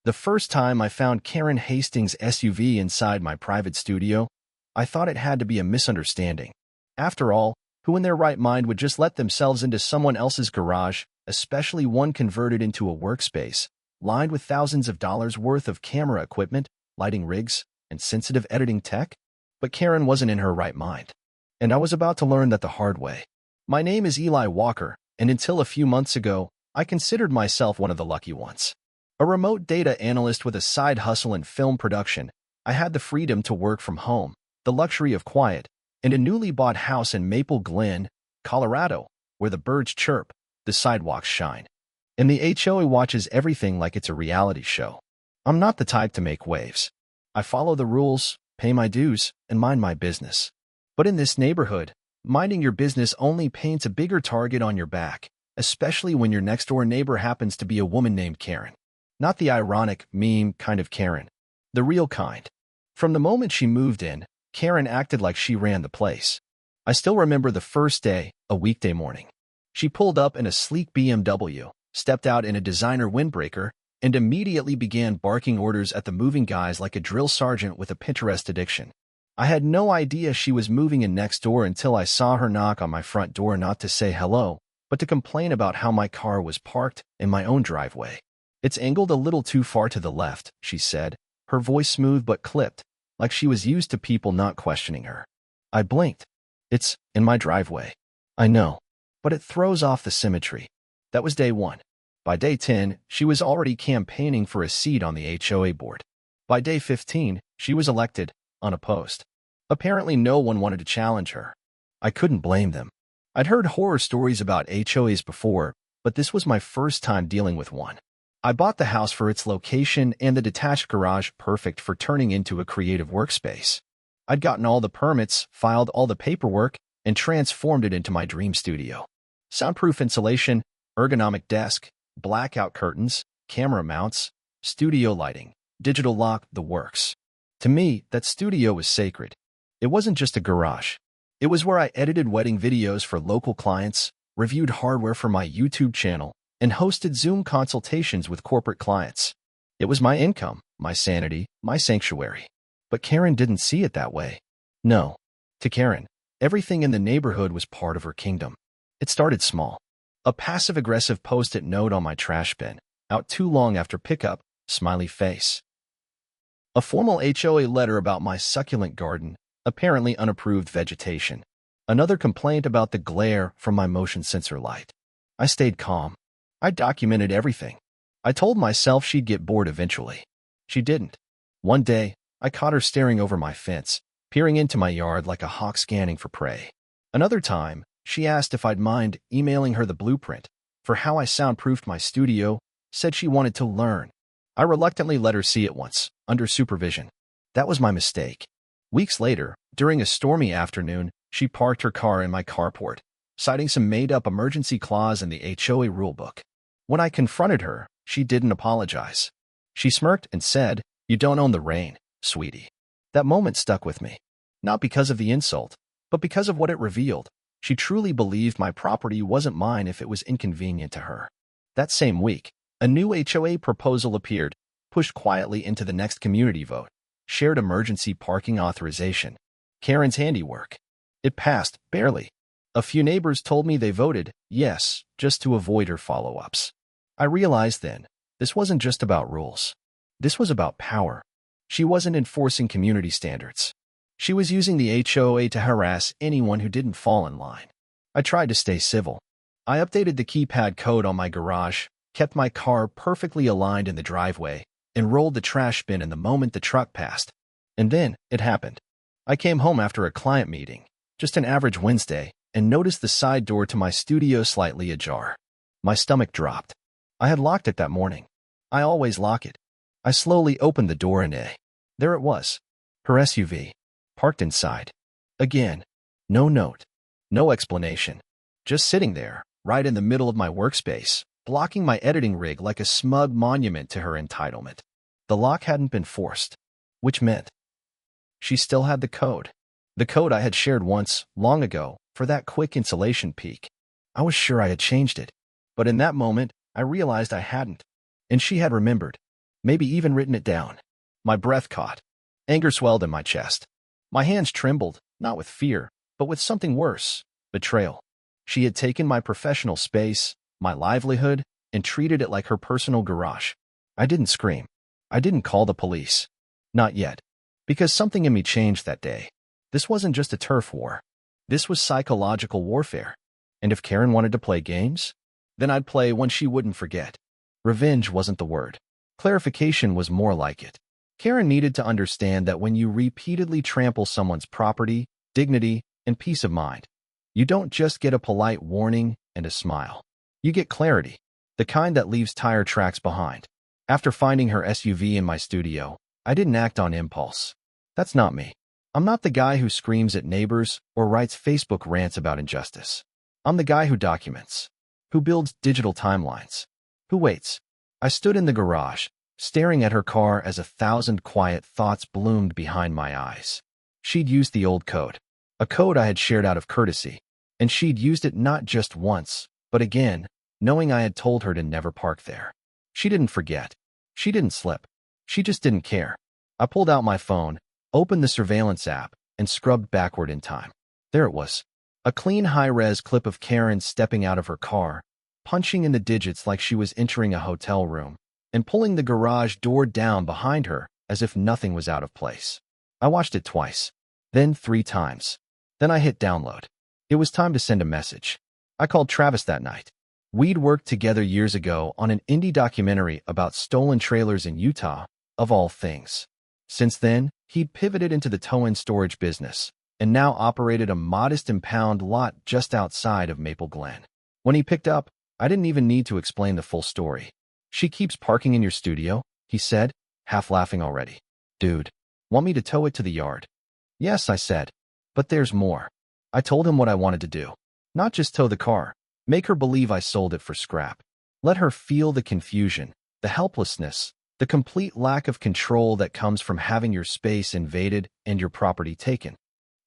The first time I found Karen Hastings' SUV inside my private studio, I thought it had to be a misunderstanding. After all, who in their right mind would just let themselves into someone else's garage, especially one converted into a workspace, lined with thousands of dollars worth of camera equipment, lighting rigs, and sensitive editing tech? But Karen wasn't in her right mind. And I was about to learn that the hard way. My name is Eli Walker, and until a few months ago, I considered myself one of the lucky ones. A remote data analyst with a side hustle in film production, I had the freedom to work from home, the luxury of quiet, and a newly bought house in Maple Glen, Colorado, where the birds chirp, the sidewalks shine, and the HOA watches everything like it's a reality show. I'm not the type to make waves. I follow the rules, pay my dues, and mind my business. But in this neighborhood, minding your business only paints a bigger target on your back, especially when your next-door neighbor happens to be a woman named Karen. Not the ironic, meme kind of Karen. The real kind. From the moment she moved in, Karen acted like she ran the place. I still remember the first day, a weekday morning. She pulled up in a sleek BMW, stepped out in a designer windbreaker, and immediately began barking orders at the moving guys like a drill sergeant with a Pinterest addiction. I had no idea she was moving in next door until I saw her knock on my front door, not to say hello, but to complain about how my car was parked in my own driveway. "It's angled a little too far to the left," she said, her voice smooth but clipped, like she was used to people not questioning her. I blinked. "It's in my driveway." "I know, but it throws off the symmetry." That was day 1. By day 10, she was already campaigning for a seat on the HOA board. By day 15, she was elected, unopposed. Apparently no one wanted to challenge her. I couldn't blame them. I'd heard horror stories about HOAs before, but this was my first time dealing with one. I bought the house for its location and the detached garage perfect for turning into a creative workspace. I'd gotten all the permits, filed all the paperwork, and transformed it into my dream studio. Soundproof insulation, ergonomic desk, blackout curtains, camera mounts, studio lighting, digital lock, the works. To me, that studio was sacred. It wasn't just a garage. It was where I edited wedding videos for local clients, reviewed hardware for my YouTube channel, and hosted Zoom consultations with corporate clients. It was my income, my sanity, my sanctuary. But Karen didn't see it that way. No. To Karen, everything in the neighborhood was part of her kingdom. It started small. A passive-aggressive post-it note on my trash bin, out too long after pickup, smiley face. A formal HOA letter about my succulent garden, apparently unapproved vegetation. Another complaint about the glare from my motion sensor light. I stayed calm. I documented everything. I told myself she'd get bored eventually. She didn't. One day, I caught her staring over my fence, peering into my yard like a hawk scanning for prey. Another time, she asked if I'd mind emailing her the blueprint for how I soundproofed my studio, said she wanted to learn. I reluctantly let her see it once, under supervision. That was my mistake. Weeks later, during a stormy afternoon, she parked her car in my carport, citing some made-up emergency clause in the HOA rulebook. When I confronted her, she didn't apologize. She smirked and said, "You don't own the rain, sweetie." That moment stuck with me. Not because of the insult, but because of what it revealed. She truly believed my property wasn't mine if it was inconvenient to her. That same week, a new HOA proposal appeared, pushed quietly into the next community vote. Shared emergency parking authorization. Karen's handiwork. It passed, barely. A few neighbors told me they voted yes, just to avoid her follow-ups. I realized then, this wasn't just about rules. This was about power. She wasn't enforcing community standards. She was using the HOA to harass anyone who didn't fall in line. I tried to stay civil. I updated the keypad code on my garage, kept my car perfectly aligned in the driveway, and rolled the trash bin in the moment the truck passed. And then, it happened. I came home after a client meeting, just an average Wednesday, and noticed the side door to my studio slightly ajar. My stomach dropped. I had locked it that morning. I always lock it. I slowly opened the door and there it was. Her SUV. Parked inside. Again. No note. No explanation. Just sitting there, right in the middle of my workspace, blocking my editing rig like a smug monument to her entitlement. The lock hadn't been forced, which meant she still had the code. The code I had shared once, long ago, for that quick insulation peek. I was sure I had changed it, but in that moment, I realized I hadn't, and she had remembered. maybe even written it down. My breath caught. Anger swelled in my chest. My hands trembled, not with fear, but with something worse, betrayal. She had taken my professional space, my livelihood, and treated it like her personal garage. I didn't scream. I didn't call the police. Not yet. Because something in me changed that day. This wasn't just a turf war. This was psychological warfare. And if Karen wanted to play games, then I'd play one she wouldn't forget. Revenge wasn't the word. Clarification was more like it. Karen needed to understand that when you repeatedly trample someone's property, dignity, and peace of mind, you don't just get a polite warning and a smile. You get clarity, the kind that leaves tire tracks behind. After finding her SUV in my studio, I didn't act on impulse. That's not me. I'm not the guy who screams at neighbors or writes Facebook rants about injustice. I'm the guy who documents, who builds digital timelines, who waits. I stood in the garage, staring at her car as 1,000 quiet thoughts bloomed behind my eyes. She'd used the old code, a code I had shared out of courtesy, and she'd used it not just once, but again, knowing I had told her to never park there. She didn't forget. She didn't slip. She just didn't care. I pulled out my phone, opened the surveillance app, and scrubbed backward in time. There it was. A clean high-res clip of Karen stepping out of her car, punching in the digits like she was entering a hotel room, and pulling the garage door down behind her as if nothing was out of place. I watched it twice, then 3 times. Then I hit download. It was time to send a message. I called Travis that night. We'd worked together years ago on an indie documentary about stolen trailers in Utah, of all things. Since then, he'd pivoted into the tow-in storage business, and now operated a modest impound lot just outside of Maple Glen. When he picked up, I didn't even need to explain the full story. She keeps parking in your studio, he said, half laughing already. Dude, want me to tow it to the yard? Yes, I said. But there's more. I told him what I wanted to do. Not just tow the car. Make her believe I sold it for scrap. Let her feel the confusion, the helplessness, the complete lack of control that comes from having your space invaded and your property taken.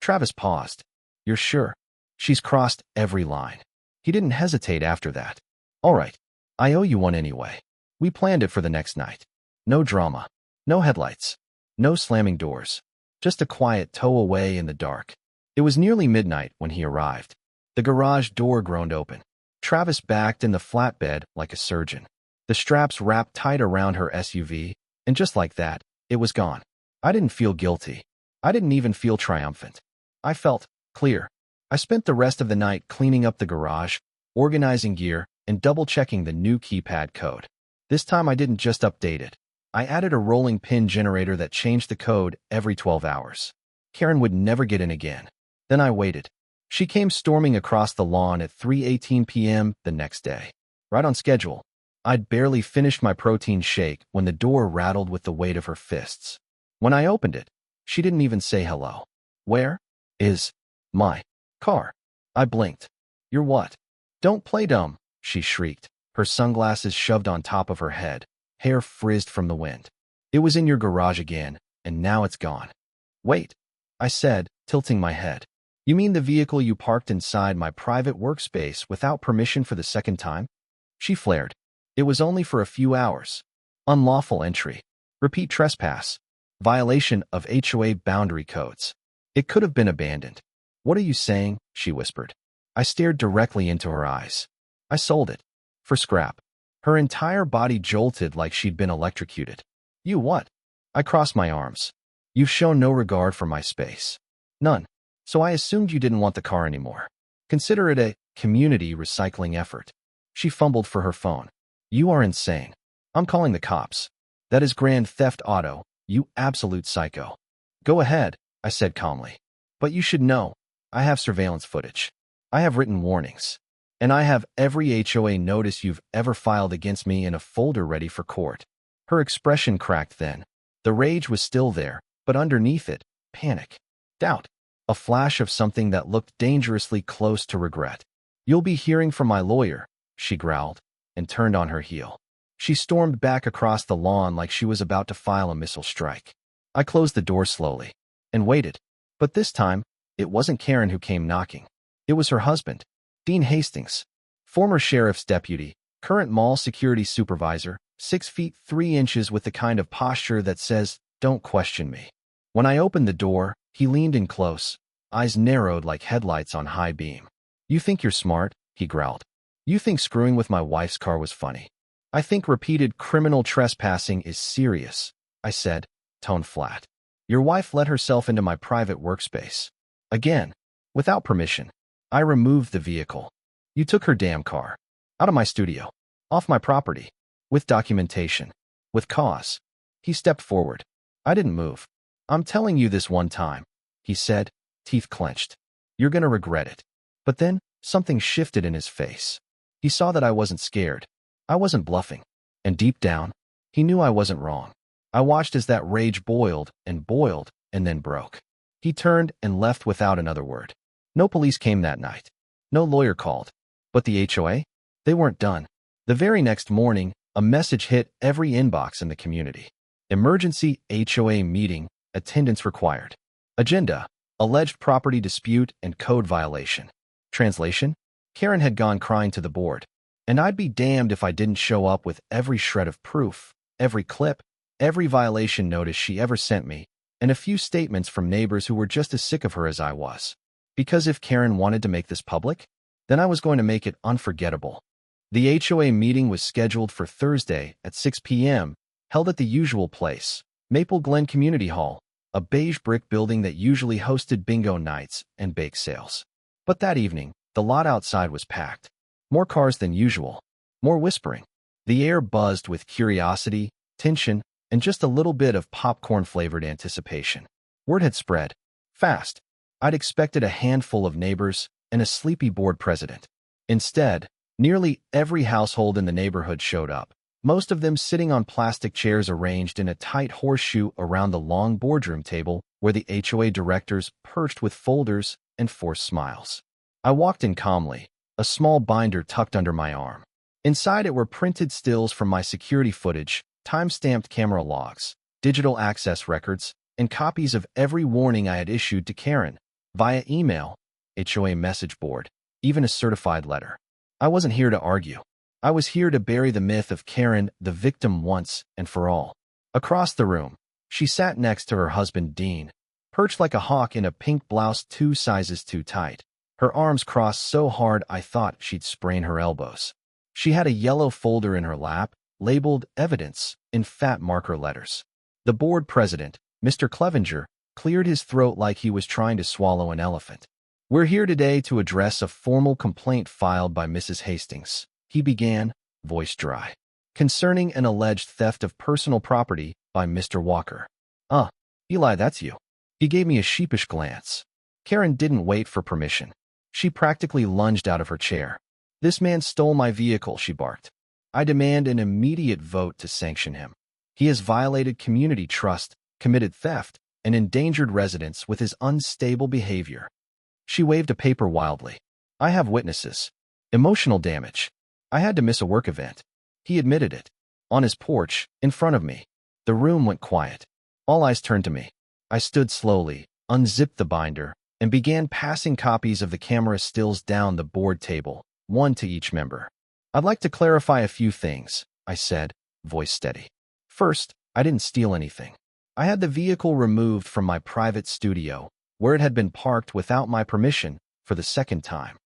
Travis paused. You're sure? She's crossed every line. He didn't hesitate after that. All right. I owe you one anyway. We planned it for the next night. No drama. No headlights. No slamming doors. Just a quiet tow away in the dark. It was nearly midnight when he arrived. The garage door groaned open. Travis backed in the flatbed like a surgeon. The straps wrapped tight around her SUV, and just like that, it was gone. I didn't feel guilty. I didn't even feel triumphant. I felt clear. I spent the rest of the night cleaning up the garage, organizing gear, and double-checking the new keypad code. This time I didn't just update it. I added a rolling pin generator that changed the code every 12 hours. Karen would never get in again. Then I waited. She came storming across the lawn at 3:18 p.m. the next day. Right on schedule. I'd barely finished my protein shake when the door rattled with the weight of her fists. When I opened it, she didn't even say hello. Where is my car? I blinked. You're what? Don't play dumb, she shrieked, her sunglasses shoved on top of her head, hair frizzed from the wind. It was in your garage again, and now it's gone. Wait, I said, tilting my head. You mean the vehicle you parked inside my private workspace without permission for the second time? She flared. It was only for a few hours. Unlawful entry. Repeat trespass. Violation of HOA boundary codes. It could have been abandoned. What are you saying? She whispered. I stared directly into her eyes. I sold it. For scrap. Her entire body jolted like she'd been electrocuted. You what? I crossed my arms. You've shown no regard for my space. None. So I assumed you didn't want the car anymore. Consider it a community recycling effort. She fumbled for her phone. You are insane. I'm calling the cops. That is grand theft auto, you absolute psycho. Go ahead, I said calmly. But you should know, I have surveillance footage. I have written warnings. And I have every HOA notice you've ever filed against me in a folder ready for court. Her expression cracked then. The rage was still there, but underneath it, panic, doubt, a flash of something that looked dangerously close to regret. You'll be hearing from my lawyer, she growled, and turned on her heel. She stormed back across the lawn like she was about to file a missile strike. I closed the door slowly and waited. But this time, it wasn't Karen who came knocking. It was her husband, Dean Hastings, former sheriff's deputy, current mall security supervisor, 6 feet 3 inches with the kind of posture that says, "Don't question me." When I opened the door, he leaned in close, eyes narrowed like headlights on high beam. "You think you're smart?" he growled. "You think screwing with my wife's car was funny?" "I think repeated criminal trespassing is serious," I said, tone flat. "Your wife let herself into my private workspace. Again, without permission. I removed the vehicle. You took her damn car. Out of my studio. Off my property. With documentation. With cause." He stepped forward. I didn't move. "I'm telling you this one time," he said, teeth clenched. "You're gonna regret it." But then, something shifted in his face. He saw that I wasn't scared. I wasn't bluffing. And deep down, he knew I wasn't wrong. I watched as that rage boiled, and then broke. He turned and left without another word. No police came that night. No lawyer called. But the HOA? They weren't done. The very next morning, a message hit every inbox in the community. Emergency HOA meeting, attendance required. Agenda: alleged property dispute and code violation. Translation: Karen had gone crying to the board. And I'd be damned if I didn't show up with every shred of proof, every clip, every violation notice she ever sent me, and a few statements from neighbors who were just as sick of her as I was. Because if Karen wanted to make this public, then I was going to make it unforgettable. The HOA meeting was scheduled for Thursday at 6 p.m., held at the usual place, Maple Glen Community Hall, a beige brick building that usually hosted bingo nights and bake sales. But that evening, the lot outside was packed. More cars than usual. More whispering. The air buzzed with curiosity, tension, and just a little bit of popcorn-flavored anticipation. Word had spread. Fast. I'd expected a handful of neighbors and a sleepy board president. Instead, nearly every household in the neighborhood showed up, most of them sitting on plastic chairs arranged in a tight horseshoe around the long boardroom table where the HOA directors perched with folders and forced smiles. I walked in calmly, a small binder tucked under my arm. Inside it were printed stills from my security footage, time-stamped camera logs, digital access records, and copies of every warning I had issued to Karen, via email, HOA message board, even a certified letter. I wasn't here to argue. I was here to bury the myth of Karen, the victim once and for all. Across the room, she sat next to her husband Dean, perched like a hawk in a pink blouse 2 sizes too tight. Her arms crossed so hard I thought she'd sprain her elbows. She had a yellow folder in her lap, labeled Evidence, in fat marker letters. The board president, Mr. Clevenger, cleared his throat like he was trying to swallow an elephant. "We're here today to address a formal complaint filed by Mrs. Hastings," he began, voice dry, "concerning an alleged theft of personal property by Mr. Walker." Eli, that's you." He gave me a sheepish glance. Karen didn't wait for permission. She practically lunged out of her chair. "This man stole my vehicle," she barked. "I demand an immediate vote to sanction him. He has violated community trust, committed theft, and endangered residents with his unstable behavior." She waved a paper wildly. "I have witnesses. Emotional damage. I had to miss a work event." He admitted it. On his porch, in front of me. The room went quiet. All eyes turned to me. I stood slowly, unzipped the binder, and began passing copies of the camera stills down the board table, one to each member. "I'd like to clarify a few things," I said, voice steady. "First, I didn't steal anything. I had the vehicle removed from my private studio, where it had been parked without my permission, for the second time."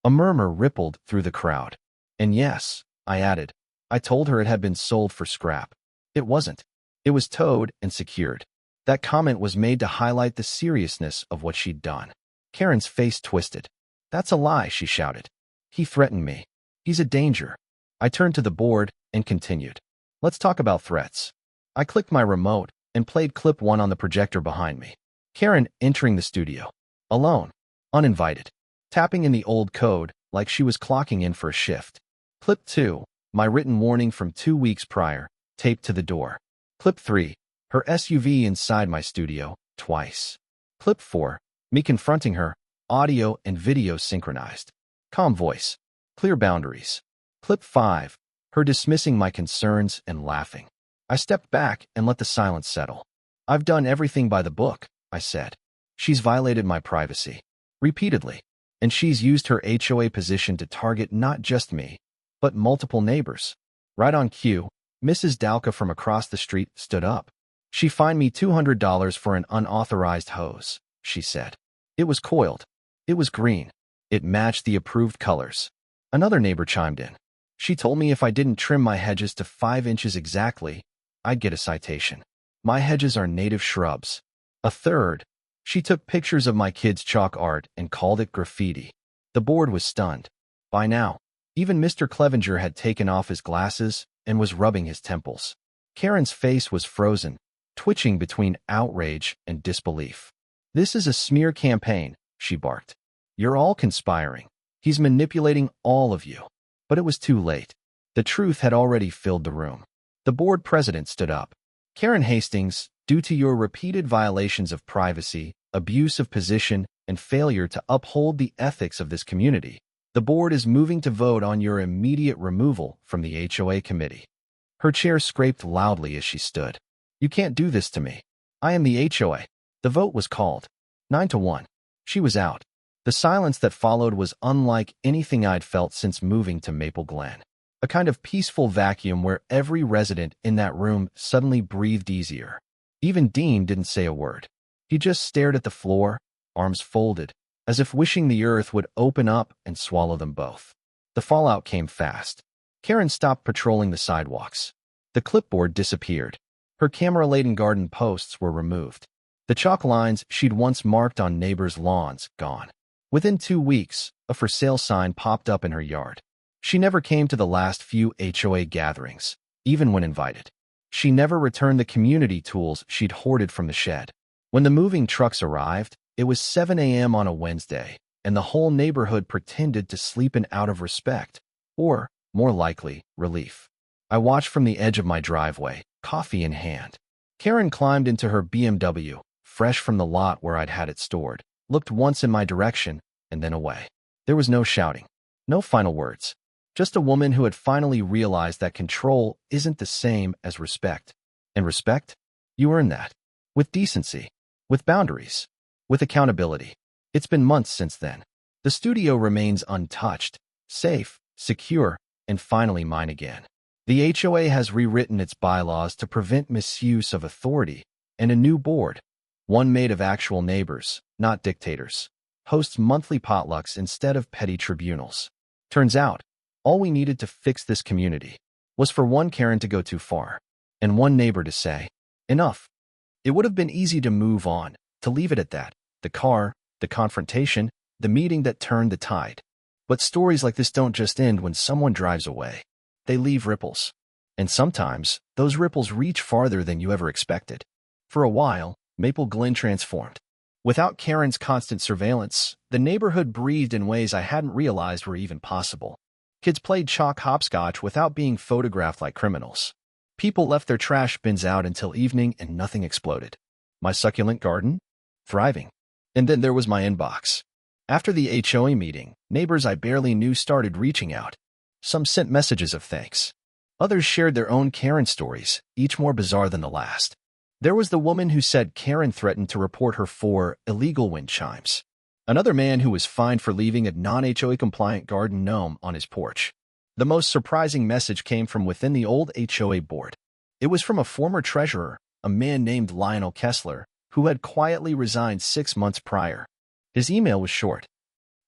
A murmur rippled through the crowd. "And yes," I added, "I told her it had been sold for scrap. It wasn't. It was towed and secured." That comment was made to highlight the seriousness of what she'd done. Karen's face twisted. "That's a lie," she shouted. "He threatened me. He's a danger." I turned to the board and continued. "Let's talk about threats." I clicked my remote and played clip 1 on the projector behind me. Karen entering the studio. Alone. Uninvited. Tapping in the old code like she was clocking in for a shift. Clip 2, my written warning from 2 weeks prior, taped to the door. Clip 3, her SUV inside my studio, twice. Clip 4, me confronting her, audio and video synchronized. Calm voice. Clear boundaries. Clip 5, her dismissing my concerns and laughing. I stepped back and let the silence settle. "I've done everything by the book," I said. "She's violated my privacy. Repeatedly. And she's used her HOA position to target not just me, but multiple neighbors." Right on cue, Mrs. Dalka from across the street stood up. She fined me $200 for an unauthorized hose, she said. It was coiled. It was green. It matched the approved colors. Another neighbor chimed in. She told me if I didn't trim my hedges to 5 inches exactly, I'd get a citation. My hedges are native shrubs. A third. She took pictures of my kids' chalk art and called it graffiti. The board was stunned. By now, even Mr. Clevenger had taken off his glasses and was rubbing his temples. Karen's face was frozen, twitching between outrage and disbelief. This is a smear campaign, she barked. You're all conspiring. He's manipulating all of you. But it was too late. The truth had already filled the room. The board president stood up. Karen Hastings, due to your repeated violations of privacy, abuse of position, and failure to uphold the ethics of this community, the board is moving to vote on your immediate removal from the HOA committee. Her chair scraped loudly as she stood. You can't do this to me. I am the HOA. The vote was called. 9-1. She was out. The silence that followed was unlike anything I'd felt since moving to Maple Glen. A kind of peaceful vacuum where every resident in that room suddenly breathed easier. Even Dean didn't say a word. He just stared at the floor, arms folded, as if wishing the earth would open up and swallow them both. The fallout came fast. Karen stopped patrolling the sidewalks. The clipboard disappeared. Her camera-laden garden posts were removed. The chalk lines she'd once marked on neighbors' lawns, gone. Within 2 weeks, a for sale sign popped up in her yard. She never came to the last few HOA gatherings, even when invited. She never returned the community tools she'd hoarded from the shed. When the moving trucks arrived, it was 7 a.m. on a Wednesday, and the whole neighborhood pretended to sleep in out of respect, or, more likely, relief. I watched from the edge of my driveway, coffee in hand. Karen climbed into her BMW, fresh from the lot where I'd had it stored, looked once in my direction, and then away. There was no shouting, no final words. Just a woman who had finally realized that control isn't the same as respect. And respect? You earn that. With decency. With boundaries. With accountability. It's been months since then. The studio remains untouched, safe, secure, and finally mine again. The HOA has rewritten its bylaws to prevent misuse of authority, and a new board, one made of actual neighbors, not dictators, hosts monthly potlucks instead of petty tribunals. Turns out, all we needed to fix this community was for one Karen to go too far, and one neighbor to say, enough. It would have been easy to move on, to leave it at that, the car, the confrontation, the meeting that turned the tide. But stories like this don't just end when someone drives away. They leave ripples. And sometimes, those ripples reach farther than you ever expected. For a while, Maple Glen transformed. Without Karen's constant surveillance, the neighborhood breathed in ways I hadn't realized were even possible. Kids played chalk hopscotch without being photographed like criminals. People left their trash bins out until evening and nothing exploded. My succulent garden? Thriving. And then there was my inbox. After the HOA meeting, neighbors I barely knew started reaching out. Some sent messages of thanks. Others shared their own Karen stories, each more bizarre than the last. There was the woman who said Karen threatened to report her for illegal wind chimes. Another man who was fined for leaving a non-HOA compliant garden gnome on his porch. The most surprising message came from within the old HOA board. It was from a former treasurer, a man named Lionel Kessler, who had quietly resigned 6 months prior. His email was short.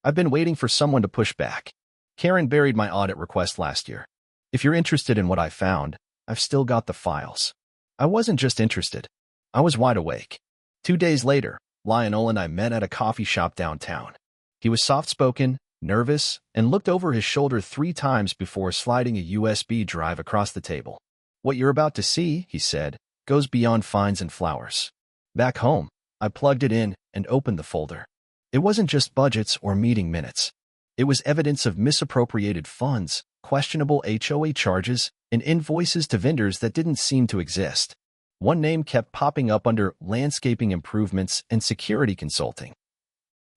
I've been waiting for someone to push back. Karen buried my audit request last year. If you're interested in what I found, I've still got the files. I wasn't just interested. I was wide awake. 2 days later, Lionel and I met at a coffee shop downtown. He was soft-spoken, nervous, and looked over his shoulder 3 times before sliding a USB drive across the table. What you're about to see, he said, goes beyond fines and flowers. Back home, I plugged it in and opened the folder. It wasn't just budgets or meeting minutes. It was evidence of misappropriated funds, questionable HOA charges, and invoices to vendors that didn't seem to exist. One name kept popping up under landscaping improvements and security consulting.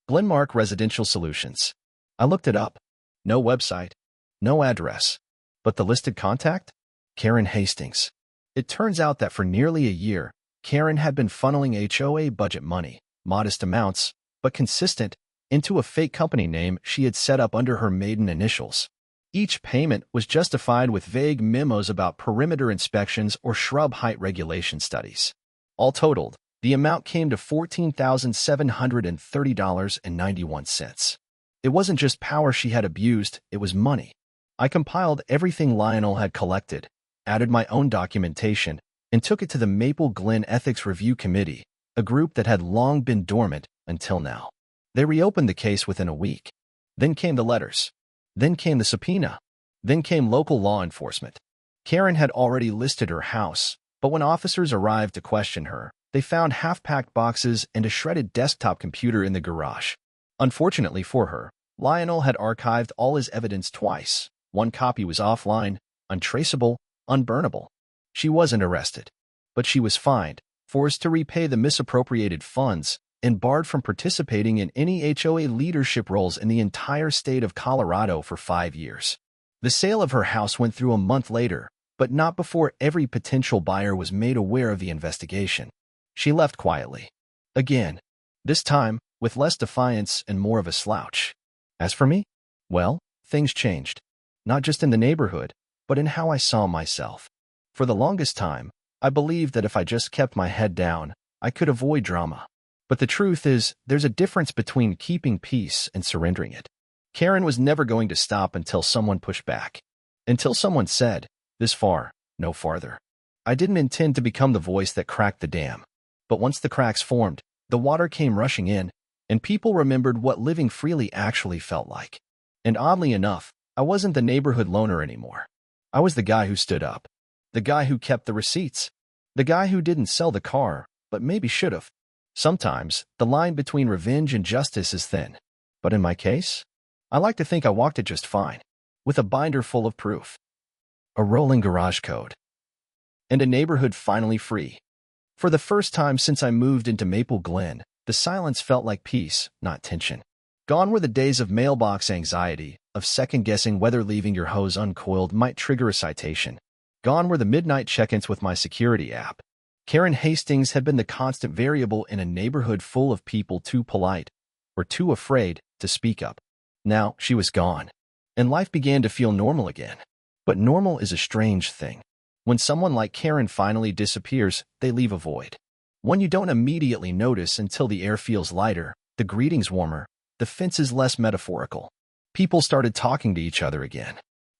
Glenmark Residential Solutions. I looked it up. No website, no address. But the listed contact? Karen Hastings. It turns out that for nearly a year, Karen had been funneling HOA budget money, modest amounts, but consistent, into a fake company name she had set up under her maiden initials. Each payment was justified with vague memos about perimeter inspections or shrub height regulation studies. All totaled, the amount came to $14,730.91. It wasn't just power she had abused, it was money. I compiled everything Lionel had collected, added my own documentation, and took it to the Maple Glen Ethics Review Committee, a group that had long been dormant until now. They reopened the case within a week. Then came the letters. Then came the subpoena. Then came local law enforcement. Karen had already listed her house, but when officers arrived to question her, they found half-packed boxes and a shredded desktop computer in the garage. Unfortunately for her, Lionel had archived all his evidence twice. One copy was offline, untraceable, unburnable. She wasn't arrested, but she was fined, forced to repay the misappropriated funds, and barred from participating in any HOA leadership roles in the entire state of Colorado for 5 years. The sale of her house went through a month later, but not before every potential buyer was made aware of the investigation. She left quietly. Again, this time with less defiance and more of a slouch. As for me, well, things changed. Not just in the neighborhood, but in how I saw myself. For the longest time, I believed that if I just kept my head down, I could avoid drama. But the truth is, there's a difference between keeping peace and surrendering it. Karen was never going to stop until someone pushed back. Until someone said, "This far, no farther." I didn't intend to become the voice that cracked the dam. But once the cracks formed, the water came rushing in, and people remembered what living freely actually felt like. And oddly enough, I wasn't the neighborhood loner anymore. I was the guy who stood up. The guy who kept the receipts. The guy who didn't sell the car, but maybe should have. Sometimes, the line between revenge and justice is thin. But in my case, I like to think I walked it just fine, with a binder full of proof. A rolling garage code. And a neighborhood finally free. For the first time since I moved into Maple Glen, the silence felt like peace, not tension. Gone were the days of mailbox anxiety, of second-guessing whether leaving your hose uncoiled might trigger a citation. Gone were the midnight check-ins with my security app. Karen Hastings had been the constant variable in a neighborhood full of people too polite or too afraid to speak up. Now she was gone, and life began to feel normal again. But normal is a strange thing. When someone like Karen finally disappears, they leave a void. One you don't immediately notice until the air feels lighter, the greetings warmer, the fences less metaphorical. People started talking to each other again.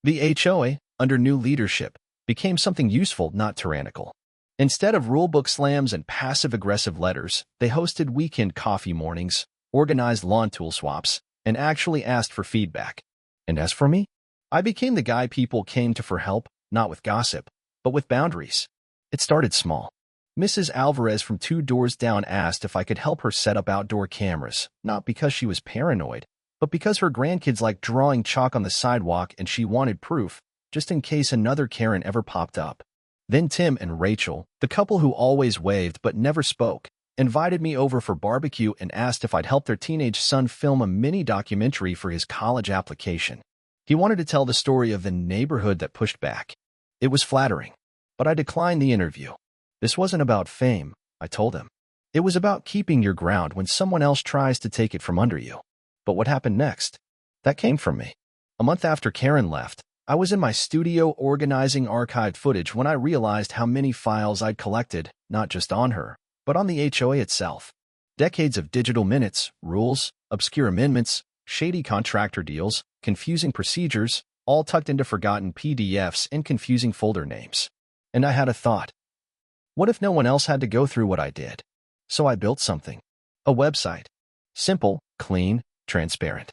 The HOA, under new leadership, became something useful, not tyrannical. Instead of rulebook slams and passive-aggressive letters, they hosted weekend coffee mornings, organized lawn tool swaps, and actually asked for feedback. And as for me, I became the guy people came to for help, not with gossip, but with boundaries. It started small. Mrs. Alvarez from 2 doors down asked if I could help her set up outdoor cameras, not because she was paranoid, but because her grandkids liked drawing chalk on the sidewalk and she wanted proof, just in case another Karen ever popped up. Then Tim and Rachel, the couple who always waved but never spoke, invited me over for barbecue and asked if I'd help their teenage son film a mini documentary for his college application. He wanted to tell the story of the neighborhood that pushed back. It was flattering, but I declined the interview. This wasn't about fame, I told him. It was about keeping your ground when someone else tries to take it from under you. But what happened next? That came from me. A month after Karen left, I was in my studio organizing archived footage when I realized how many files I'd collected, not just on her, but on the HOA itself. Decades of digital minutes, rules, obscure amendments, shady contractor deals, confusing procedures, all tucked into forgotten PDFs and confusing folder names. And I had a thought. What if no one else had to go through what I did? So I built something. A website. Simple, clean, transparent.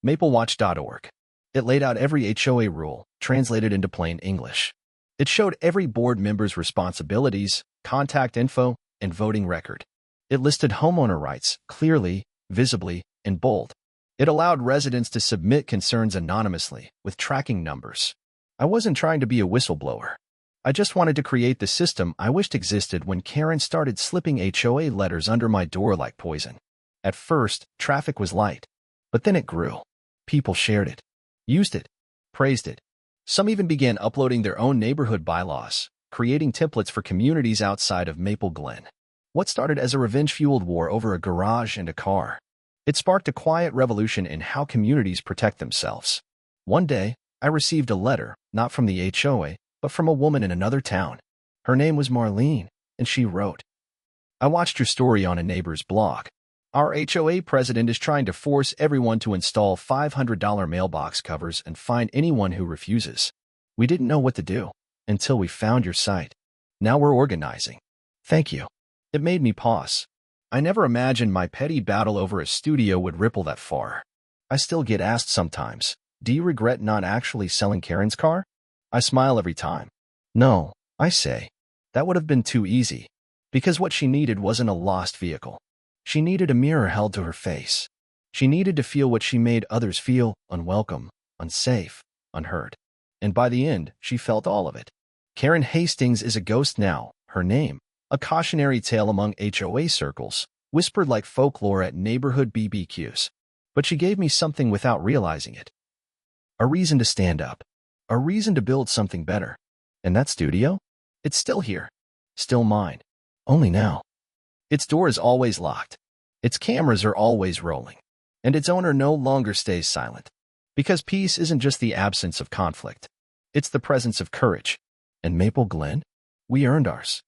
maplewatch.org. It laid out every HOA rule, translated into plain English. It showed every board member's responsibilities, contact info, and voting record. It listed homeowner rights, clearly, visibly, in bold. It allowed residents to submit concerns anonymously, with tracking numbers. I wasn't trying to be a whistleblower. I just wanted to create the system I wished existed when Karen started slipping HOA letters under my door like poison. At first, traffic was light, but then it grew. People shared it, used it, praised it. Some even began uploading their own neighborhood bylaws, creating templates for communities outside of Maple Glen. What started as a revenge-fueled war over a garage and a car, it sparked a quiet revolution in how communities protect themselves. One day, I received a letter, not from the HOA, but from a woman in another town. Her name was Marlene, and she wrote, "I watched your story on a neighbor's blog. Our HOA president is trying to force everyone to install $500 mailbox covers and fine anyone who refuses. We didn't know what to do until we found your site. Now we're organizing. Thank you." It made me pause. I never imagined my petty battle over a studio would ripple that far. I still get asked sometimes, "Do you regret not actually selling Karen's car?" I smile every time. "No," I say. "That would have been too easy." Because what she needed wasn't a lost vehicle. She needed a mirror held to her face. She needed to feel what she made others feel: unwelcome, unsafe, unheard. And by the end, she felt all of it. Karen Hastings is a ghost now. Her name, a cautionary tale among HOA circles, whispered like folklore at neighborhood BBQs. But she gave me something without realizing it. A reason to stand up. A reason to build something better. And that studio? It's still here. Still mine. Only now. Its door is always locked. Its cameras are always rolling. And its owner no longer stays silent. Because peace isn't just the absence of conflict. It's the presence of courage. And Maple Glen? We earned ours.